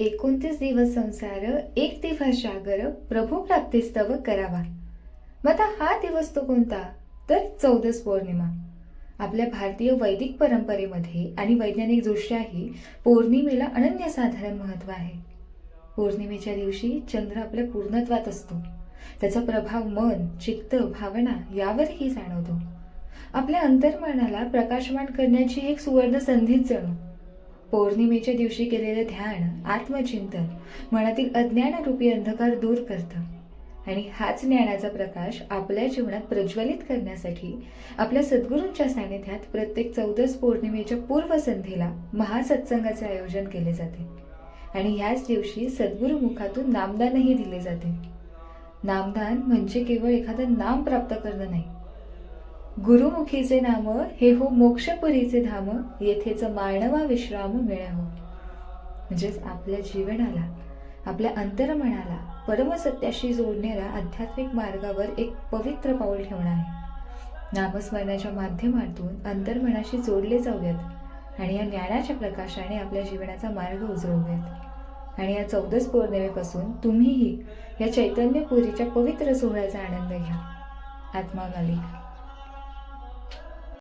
29 दिवस संसार एक दिवस जागर प्रभू प्राप्तिस्तव करावा. मग आता हा दिवस तो कोणता? तर चौदस पौर्णिमा. आपल्या भारतीय वैदिक परंपरेमध्ये आणि वैज्ञानिक दृष्ट्याही पौर्णिमेला अनन्यसाधारण महत्त्व आहे. पौर्णिमेच्या दिवशी चंद्र आपल्या पूर्णत्वात असतो. त्याचा प्रभाव मन, चित्त, भावना यावरही जाणवतो. आपल्या अंतर्मनाला प्रकाशमान करण्याची एक सुवर्ण संधीच जणू. पौर्णिमेच्या दिवशी केलेलं ध्यान, आत्मचिंतन मनातील अज्ञानरूपी अंधकार दूर करतं आणि हाच ज्ञानाचा प्रकाश आपल्या जीवनात प्रज्वलित करण्यासाठी आपल्या सद्गुरूंच्या सानिध्यात प्रत्येक चौदस पौर्णिमेच्या पूर्वसंध्येला महासत्संगाचे आयोजन केले जाते आणि ह्याच दिवशी सद्गुरू मुखातून नामदानही दिले जाते. नामदान म्हणजे केवळ एखादं नाम प्राप्त करणं नाही. गुरुमुखीचे नाम हे हो मोक्षपुरीचे धाम, येथेच मानवा विश्राम मिळावं. म्हणजेच आपल्या जीवनाला, आपल्या अंतर्मनाला परमसत्याशी जोडणाऱ्या आध्यात्मिक मार्गावर एक पवित्र पाऊल ठेवणं आहे. नामस्मरणाच्या माध्यमातून अंतर्मनाशी जोडले जाऊयात आणि या ज्ञानाच्या प्रकाशाने आपल्या जीवनाचा मार्ग उजळवूयात. आणि या चौदस पौर्णिमेपासून तुम्हीही या चैतन्यपुरीच्या पवित्र सोहळ्याचा आनंद घ्या. आत्मा मालिक.